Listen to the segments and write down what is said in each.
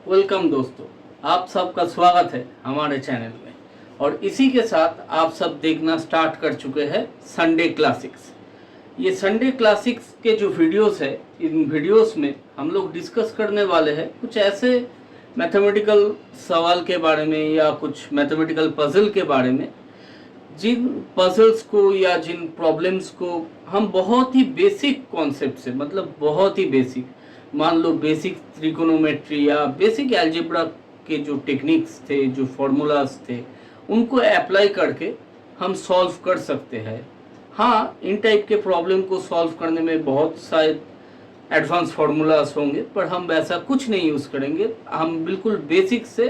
Welcome दोस्तों, आप सबका स्वागत है हमारे चैनल में। और इसी के साथ आप सब देखना स्टार्ट कर चुके हैं संडे क्लासिक्स। ये संडे क्लासिक्स के जो वीडियोस है, इन वीडियोस में हम लोग डिस्कस करने वाले हैं कुछ ऐसे मैथमेटिकल सवाल के बारे में या कुछ मैथमेटिकल पजल के बारे में, जिन पजल्स को या जिन प्रॉब्लम्स को हम बहुत ही बेसिक कॉन्सेप्ट से, मतलब बहुत ही बेसिक, मान लो बेसिक त्रिकोणोमेट्री या बेसिक अलजेब्रा के जो टेक्निक्स थे, जो फॉर्मूलाज थे, उनको अप्लाई करके हम सॉल्व कर सकते हैं। हाँ, इन टाइप के प्रॉब्लम को सॉल्व करने में बहुत सारे एडवांस फार्मूलाज होंगे, पर हम वैसा कुछ नहीं यूज़ करेंगे। हम बिल्कुल बेसिक से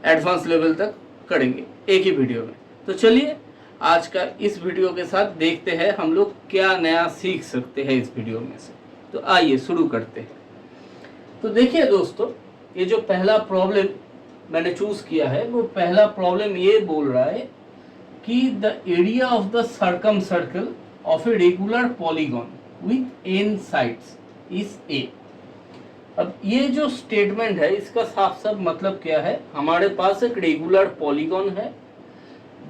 एडवांस लेवल तक करेंगे एक ही वीडियो में। तो चलिए आज का इस वीडियो के साथ देखते हैं हम लोग क्या नया सीख सकते हैं इस वीडियो में से। तो आइए शुरू करते हैं। तो देखिए दोस्तों, ये जो पहला प्रॉब्लम मैंने चूज किया है, वो पहला प्रॉब्लम ये बोल रहा है कि the area of the circum circle of a regular polygon with n sides is a। अब ये जो स्टेटमेंट है, इसका साफ साफ मतलब क्या है? हमारे पास एक रेगुलर पॉलीगॉन है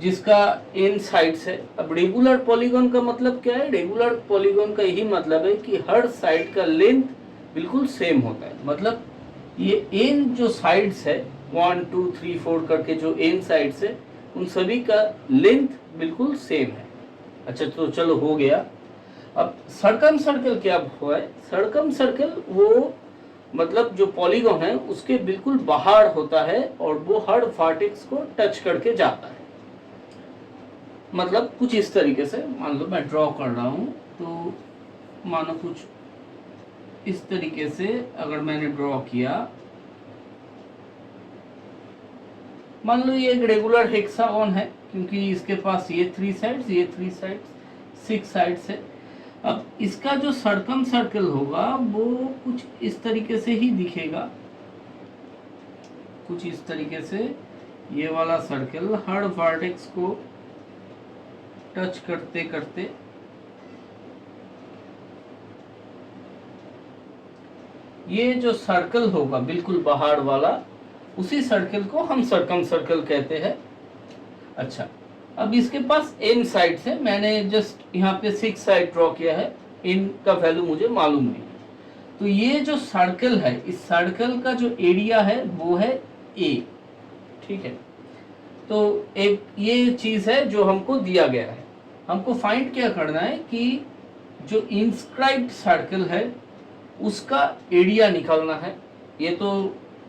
जिसका n साइड्स है। अब रेगुलर पॉलीगॉन का मतलब क्या है? रेगुलर पॉलीगॉन का यही मतलब है कि हर साइड का लेंथ बिल्कुल सेम होता है। मतलब ये n जो साइड्स है, 1 2 3 4 करके जो n साइड्स है, उन सभी का लेंथ बिल्कुल सेम है। अच्छा, तो चलो हो गया। अब सर्कम सर्कल क्या हुआ है? सर्कम सर्कल वो मतलब जो पॉलीगॉन है उसके बिल्कुल बाहर होता है और वो हर वर्टेक्स को टच करके जाता है। मतलब कुछ इस तरीके से, मान लो मैं ड्रॉ कर रहा हूँ, तो मानो कुछ इस तरीके से अगर मैंने ड्रॉ किया, मान लो ये एक रेगुलर हेक्सागोन है, क्योंकि इसके पास ये 3 साइड्स, ये 3 साइड्स, 6 साइड्स है। अब इसका जो सर्कम सर्कल होगा वो कुछ इस तरीके से ही दिखेगा, कुछ इस तरीके से। ये वाला सर्कल हर वर्टेक्स को टच करते करते ये जो सर्कल होगा बिल्कुल बाहर वाला, उसी सर्कल को हम सर्कम सर्कल कहते हैं। अच्छा, अब इसके पास n साइड्स है। मैंने जस्ट यहाँ पे 6 साइड ड्रॉ किया है, इनका वैल्यू मुझे मालूम नहीं है। तो ये जो सर्कल है, इस सर्कल का जो एरिया है वो है a। ठीक है, तो एक ये चीज है जो हमको दिया गया है। हमको फाइंड क्या करना है कि जो इंस्क्राइब्ड सर्कल है उसका एरिया निकालना है। ये तो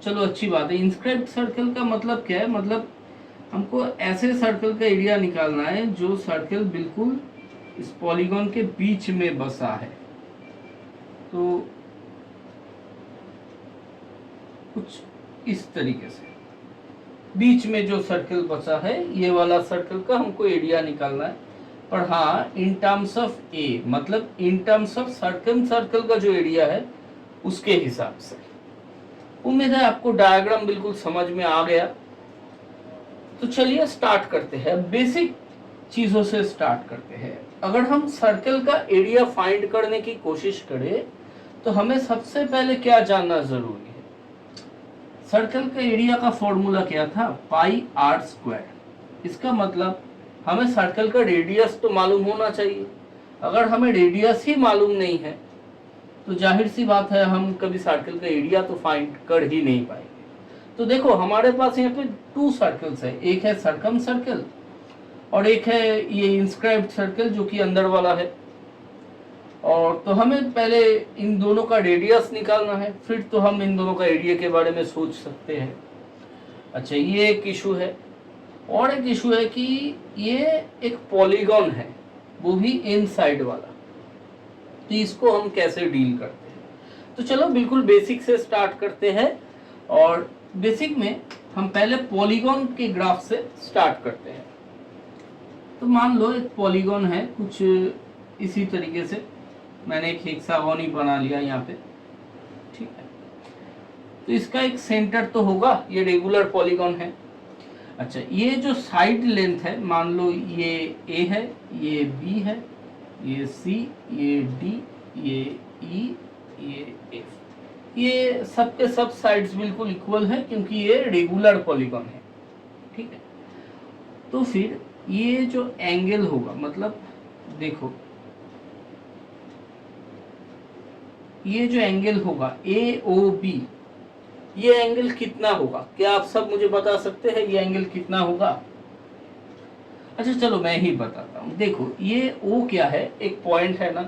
चलो अच्छी बात है। इंस्क्राइब्ड सर्कल का मतलब क्या है? मतलब हमको ऐसे सर्कल का एरिया निकालना है जो सर्कल बिल्कुल इस पॉलीगॉन के बीच में बसा है। तो कुछ इस तरीके से बीच में जो सर्कल बचा है, ये वाला सर्कल का हमको एरिया निकालना है। पर हाँ, इन टर्म्स ऑफ ए, मतलब in terms of circum circle का जो एरिया है उसके हिसाब से। उम्मीद है आपको डायग्राम बिल्कुल समझ में आ गया। तो चलिए स्टार्ट करते हैं। बेसिक चीजों से स्टार्ट करते हैं। अगर हम सर्कल का एरिया फाइंड करने की कोशिश करें तो हमें सबसे पहले क्या जानना जरूरी है? सर्कल का एरिया का फॉर्मूला क्या था? पाई आर स्क्वायर। इसका मतलब हमें सर्कल का रेडियस तो मालूम होना चाहिए। अगर हमें रेडियस ही मालूम नहीं है तो जाहिर सी बात है हम कभी सर्कल का एरिया तो फाइंड कर ही नहीं पाएंगे। तो देखो, हमारे पास यहाँ पे 2 सर्कल्स है। एक है सर्कम सर्कल और एक है ये इंस्क्राइब्ड सर्कल जो कि अंदर वाला है। और तो हमें पहले इन दोनों का रेडियस निकालना है, फिर तो हम इन दोनों का एरिया के बारे में सोच सकते हैं। अच्छा, ये एक इशू है। और एक इशू है कि ये एक पॉलीगॉन है, वो भी इनसाइड वाला। तो इसको हम कैसे डील करते हैं? तो चलो बिल्कुल बेसिक से स्टार्ट करते हैं। और बेसिक में हम पहले पॉलीगॉन के ग्राफ से स्टार्ट करते हैं। तो मान लो एक पॉलीगॉन है कुछ इसी तरीके से। मैंने एक हेक्सागोन ही बना लिया यहाँ पे। ठीक है, तो इसका एक सेंटर तो होगा, ये रेगुलर पॉलीगॉन है। अच्छा, ये जो साइड लेंथ है, मान लो ये a है, ये b है, ये c, ये d, ये e, ये f। ये सबके सब साइड्स बिल्कुल इक्वल है क्योंकि ये रेगुलर पॉलीगॉन है, ठीक है। तो फिर ये जो एंगल होगा, मतलब देखो ये जो एंगल होगा AOB, ये एंगल कितना होगा? क्या आप सब मुझे बता सकते हैं ये एंगल कितना होगा? अच्छा चलो मैं ही बताता हूँ। देखो ये O क्या है, एक पॉइंट है ना,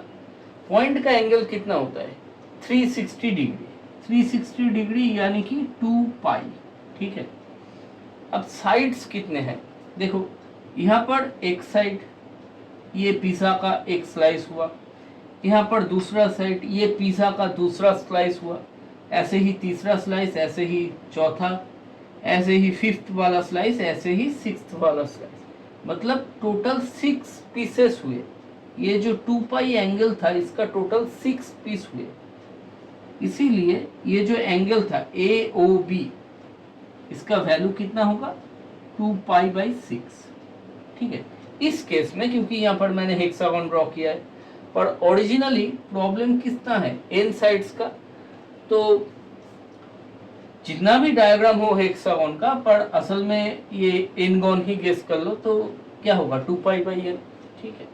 पॉइंट का एंगल कितना होता है? 360 डिग्री। 360 डिग्री यानी कि 2 पाई, ठीक है। अब साइड्स कितने हैं? देखो यहाँ पर एक साइड, ये पिज़्ज़ा का एक स्लाइस हुआ, यहाँ पर दूसरा साइड, ये पिज़्ज़ा का दूसरा स्लाइस हुआ, ऐसे ही तीसरा स्लाइस, ऐसे ही चौथा, ऐसे ही फिफ्थ वाला स्लाइस, ऐसे ही सिक्स्थ वाला स्लाइस, मतलब टोटल 6 पीसेस हुए। ये जो 2 पाई एंगल था इसका टोटल 6 पीस हुए। इसीलिए ये जो एंगल था AOB, इसका वैल्यू कितना होगा? 2 पाई बाई 6, ठीक है। इस केस में क्योंकि यहाँ पर मैंने हेक्सागन ड्रॉ किया है, पर ओरिजिनली प्रॉब्लम कितना है? n साइड्स का। तो जितना भी डायग्राम हो हेक्सागन का, पर असल में ये n-गॉन ही गेस कर लो, तो क्या होगा? 2 पाई बाई n, ठीक है।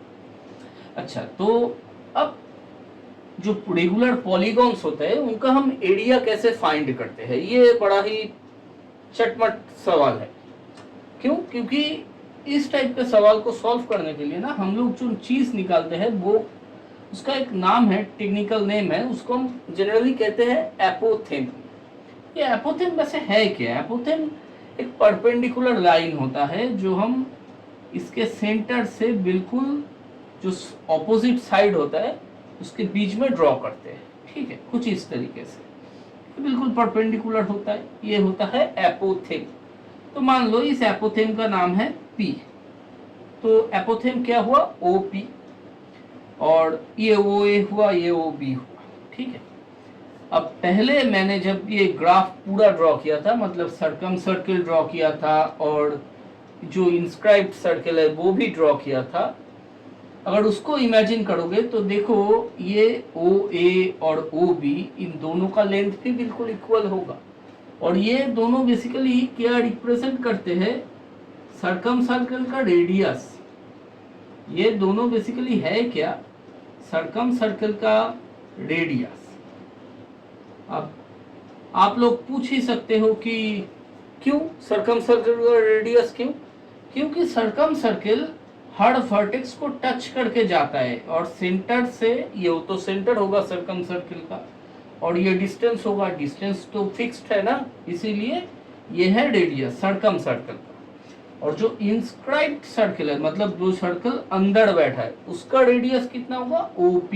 अच्छा तो अब जो रेगुलर पॉलीगॉन्स होते हैं उनका हम एरिया कैसे फाइंड करते हैं? ये बड़ा ही चटमट सवाल है। क्यों? क्योंकि इस टाइप के सवाल को सॉल्व करने के लिए ना हम लोग जो चीज निकालते हैं वो, उसका एक नाम है, टेक्निकल नेम है, उसको हम जनरली कहते हैं एपोथेम। ये एपोथेम वैसे है क्या? एपोथेम एक परपेंडिकुलर लाइन होता है जो हम इसके सेंटर से बिल्कुल जो ऑपोजिट साइड होता है उसके बीच में ड्रॉ करते हैं, ठीक है, कुछ इस तरीके से बिल्कुल परपेंडिकुलर होता है, ये होता है एपोथेम। तो मान लो इस एपोथेम का नाम है P, तो एपोथेम क्या हुआ? OP, और ये OA हुआ, ये OB हुआ, ठीक है। अब पहले मैंने जब ये ग्राफ पूरा ड्रॉ किया था, मतलब सर्कम सर्किल ड्रॉ किया था और जो इंस्क्राइब्ड सर्किल है वो भी ड्रॉ किया था, अगर उसको इमेजिन करोगे तो देखो ये OA और OB, इन दोनों का लेंथ भी बिल्कुल इक्वल होगा, और ये दोनों बेसिकली क्या रिप्रेजेंट करते हैं? सर्कम सर्कल का रेडियस। ये दोनों बेसिकली है क्या? सर्कम सर्कल का रेडियस। अब आप लोग पूछ ही सकते हो कि क्यों सर्कम सर्कल का रेडियस? क्यों? क्योंकि सर्कम सर्कल हर वर्टेक्स को टच करके जाता है, और सेंटर से, ये तो सेंटर होगा सर्कम सर्कल का, और ये डिस्टेंस होगा, डिस्टेंस तो फिक्स्ड है ना, इसीलिए ये है रेडियस सर्कम सर्कल का। और जो इंस्क्राइब्ड सर्कल है, मतलब जो सर्कल अंदर बैठा है, उसका रेडियस कितना होगा? OP,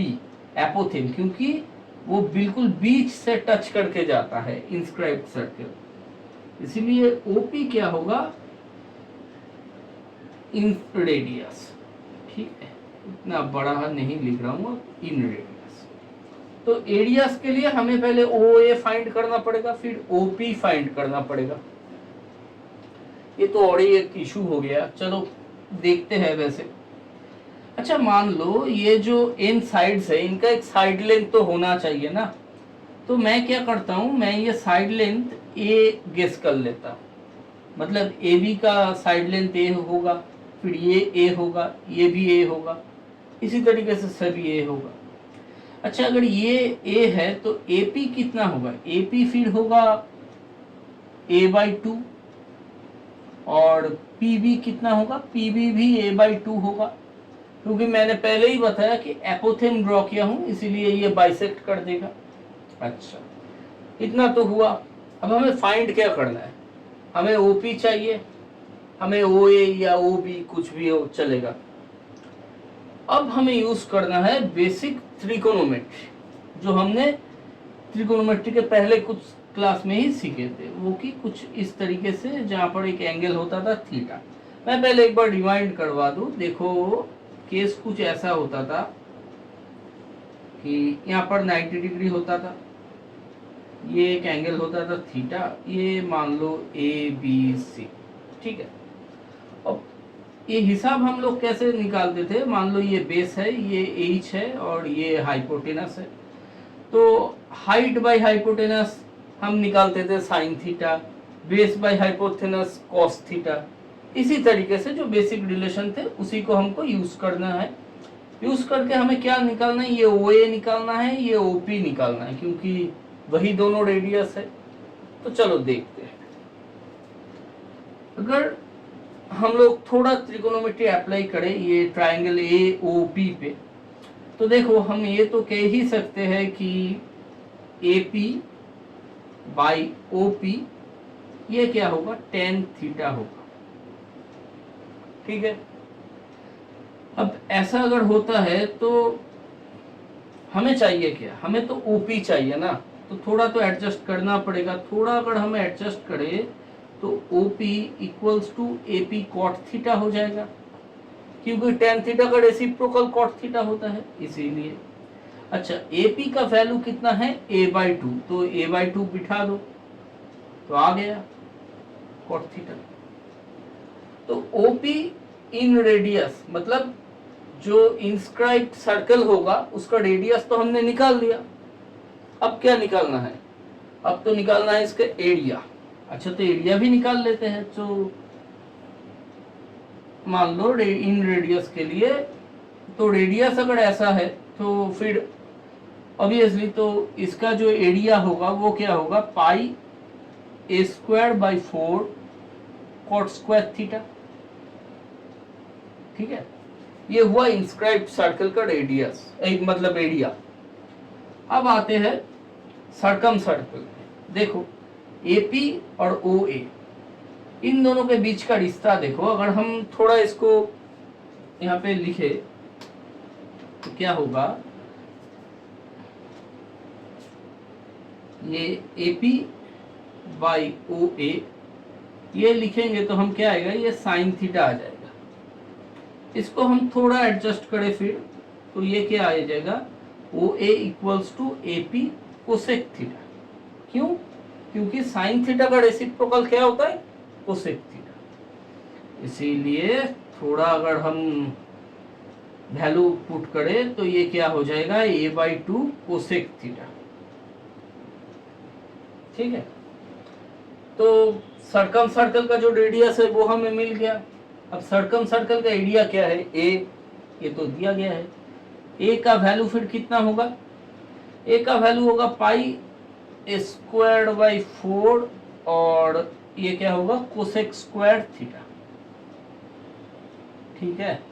एपोथेम, क्योंकि वो बिल्कुल बीच से टच करके जाता है इंस्क्राइब्ड सर्कल, इसीलिए OP क्या होगा? इन रेडियस, ठीक है। इतना बड़ा नहीं लिख रहा हूँ, इन रेडियस। तो एरियास के लिए हमें पहले OA फाइंड करना पड़ेगा, फिर OP फाइंड करना पड़ेगा। ये तो और ही एक इशू हो गया, चलो देखते हैं वैसे। अच्छा मान लो ये जो n साइड्स है इनका एक साइड लेंथ तो होना चाहिए ना, तो मैं क्या करता हूँ, मैं ये साइड लेंथ A गेस कर लेता हूँ, मतलब AB का साइड लेंथ A होगा, फिर ये A होगा, ये भी A होगा, इसी तरीके से सभी A होगा। अच्छा अगर ये A है तो AP कितना होगा? AP फिर होगा A/2, और PB कितना होगा? PB भी A/2 होगा, क्योंकि मैंने पहले ही बताया कि एपोथेम ड्रॉ किया हूं, इसीलिए ये बाइसेक्ट कर देगा। अच्छा इतना तो हुआ। अब हमें फाइंड क्या करना है? हमें OP चाहिए, हमें OA या OB कुछ भी हो चलेगा। अब हमें यूज करना है बेसिक त्रिकोणोमेट्री, जो हमने त्रिकोणोमेट्री के पहले कुछ क्लास में ही सीखे थे, वो कि कुछ इस तरीके से, जहां पर एक एंगल होता था थीटा। मैं पहले एक बार रिवाइंड करवा दूं। देखो केस कुछ ऐसा होता था कि यहाँ पर 90 डिग्री होता था, ये एक एंगल होता था थीटा, ये मान लो ABC, ठीक है। अब ये हिसाब हम लोग कैसे निकालते थे? मान लो ये बेस है, ये H है और ये हाइपोटेनस है, तो हाइट बाय हाइपोटेनस हम निकालते थे sine theta, base by hypotenuse cos theta. इसी तरीके से जो बेसिक रिलेशन थे उसी को हमको यूज करना है। यूज करके हमें क्या निकालना है, ये OA निकालना है, ये OP निकालना है, क्योंकि वही दोनों रेडियस है। तो चलो देखते हैं। अगर हम लोग थोड़ा त्रिकोणोमेट्री अप्लाई करें ये ट्राइंगल AOP पे, तो देखो हम ये तो कह ही सकते हैं कि AP बाई OP ये क्या होगा, tan थीटा होगा। ठीक है, अब ऐसा अगर होता है तो हमें चाहिए क्या, हमें तो OP चाहिए ना, तो थोड़ा तो एडजस्ट करना पड़ेगा। थोड़ा अगर हम एडजस्ट करें तो OP equals to AP cot theta हो जाएगा, क्योंकि tan थीटा का रेसिप्रोकल कॉट थीटा होता है, इसीलिए। अच्छा, AP का वैल्यू कितना है, a/2, तो a/2 बिठा दो तो आ गया कॉट थीटा। तो OP इन रेडियस, मतलब जो इंस्क्राइब्ड सर्कल होगा उसका रेडियस तो हमने निकाल दिया। अब क्या निकालना है, अब तो निकालना है इसका एरिया। अच्छा, तो एरिया भी निकाल लेते हैं। तो मान लो इन रेडियस के लिए, तो रेडियस अगर ऐसा है तो फिर ऑब्वियसली तो इसका जो एरिया होगा वो क्या होगा, पाई a²/4 कॉट स्क्वायर थीटा। ठीक है, ये हुआ इंस्क्राइब्ड सर्कल का रेडियस, एक मतलब एरिया। अब आते हैं सर्कम सर्कल। देखो AP और OA इन दोनों के बीच का रिश्ता देखो, अगर हम थोड़ा इसको यहाँ पे लिखे तो क्या होगा, ये AP बाई OA ये लिखेंगे तो हम क्या आएगा, ये साइन थीटा आ जाएगा। इसको हम थोड़ा एडजस्ट करें फिर तो ये क्या आ जाएगा, OA equals to AP cosec theta. क्यों, क्योंकि साइन थीटा का रेसिप्रोकल क्या होता है, कोसेक थीटा। इसीलिए थोड़ा अगर हम वैल्यू पुट करें तो ये क्या हो जाएगा, a/2 कोसेक थीटा। ठीक है, तो सर्कम सर्कल का जो रेडियस है वो हमें मिल गया। अब सर्कम सर्कल का एरिया क्या है, A, ये तो दिया गया है। A का वैल्यू फिर कितना होगा, A का वैल्यू होगा πa²/4 और ये क्या होगा, कोसेक स्क्वायर थीटा। ठीक है,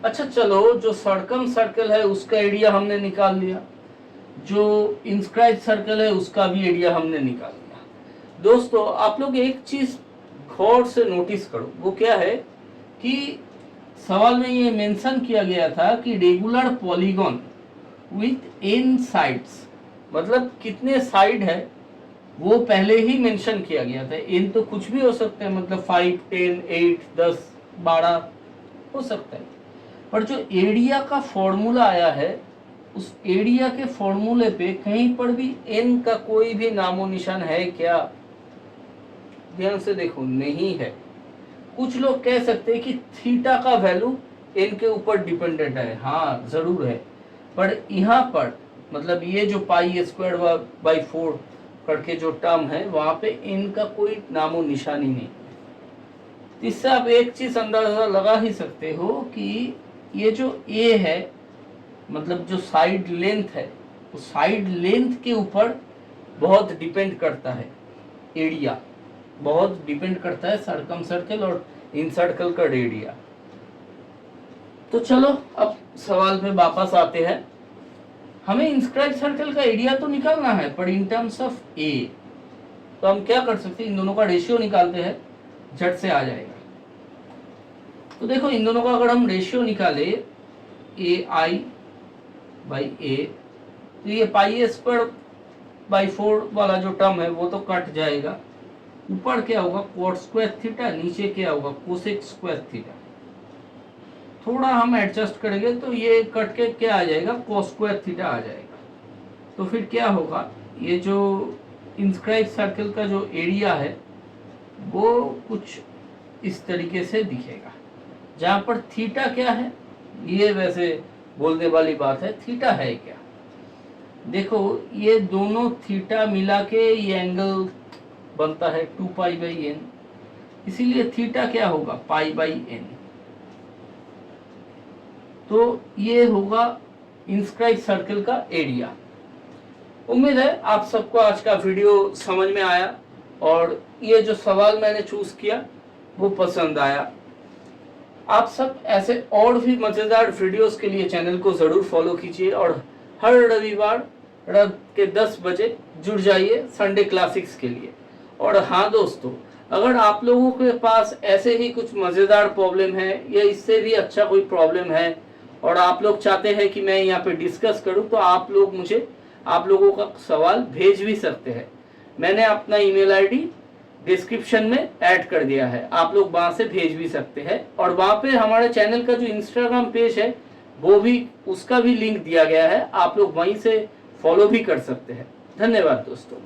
अच्छा चलो, जो सर्कम सर्कल है उसका एरिया हमने निकाल लिया, जो इंस्क्राइब सर्कल है उसका भी एरिया हमने निकाल लिया। दोस्तों आप लोग एक चीज गौर से नोटिस करो, वो क्या है कि सवाल में ये मेंशन किया गया था कि regular polygon with n sides, मतलब कितने साइड है वो पहले ही मेंशन किया गया था। n तो कुछ भी हो सकता है, मतलब 5, 10, 8, 10, 12 हो सकता है। पर जो एरिया का फॉर्मूला आया है उस एरिया के फॉर्मूले पे कहीं पर भी n का कोई भी नामो निशान है क्या, ध्यान से देखो, नहीं है। कुछ लोग कह सकते हैं कि थीटा का वैल्यू n के ऊपर डिपेंडेंट है, हाँ जरूर है, पर यहाँ पर मतलब ये जो πa²/4 करके जो टर्म है वहां पे n का कोई नामो निशान ही नहीं। इससे आप एक चीज अंदाजा लगा ही सकते हो कि ये जो a है, मतलब जो साइड लेंथ है, उस साइड लेंथ के ऊपर बहुत डिपेंड करता है एरिया, बहुत डिपेंड करता है सर्कम सर्कल और इन सर्कल का एरिया। तो चलो अब सवाल पे वापस आते हैं। हमें इंस्क्राइब सर्कल का एरिया तो निकालना है, पर इन टर्म्स ऑफ A, तो हम क्या कर सकते हैं, इन दोनों का रेशियो निकालते हैं, झट से आ जाएगा। तो देखो इन दोनों का अगर हम रेशियो निकाले AI/A, तो ये πa²/4 वाला जो टर्म है वो तो कट जाएगा। ऊपर क्या होगा, कॉट स्क्वायर थीटा, नीचे क्या होगा, कोसेक स्क्वायर थीटा। थोड़ा हम एडजस्ट करेंगे तो ये कट के क्या आ जाएगा, कॉस स्क्वायर थीटा आ जाएगा। तो फिर क्या होगा, ये जो इंस्क्राइब सर्कल का जो एरिया है वो कुछ इस तरीके से दिखेगा, जहां पर थीटा क्या है, ये वैसे बोलने वाली बात है, थीटा है क्या। देखो ये दोनों थीटा मिला के ये एंगल बनता है 2π/n, इसीलिए थीटा क्या होगा π/n। तो ये होगा इंस्क्राइब सर्कल का एरिया। उम्मीद है आप सबको आज का वीडियो समझ में आया और ये जो सवाल मैंने चूज किया वो पसंद आया। आप सब ऐसे और भी मजेदार वीडियोस के लिए चैनल को जरूर फॉलो कीजिए और हर रविवार रात के 10 बजे जुड़ जाइए संडे क्लासिक्स के लिए। और हाँ दोस्तों, अगर आप लोगों के पास ऐसे ही कुछ मजेदार प्रॉब्लम है या इससे भी अच्छा कोई प्रॉब्लम है और आप लोग चाहते हैं कि मैं यहाँ पे डिस्कस करूँ, तो आप लोग मुझे आप लोगों का सवाल भेज भी सकते हैं। मैंने अपना ईमेल आईडी डिस्क्रिप्शन में ऐड कर दिया है, आप लोग वहां से भेज भी सकते हैं। और वहां पे हमारे चैनल का जो इंस्टाग्राम पेज है वो भी, उसका भी लिंक दिया गया है, आप लोग वहीं से फॉलो भी कर सकते हैं। धन्यवाद दोस्तों।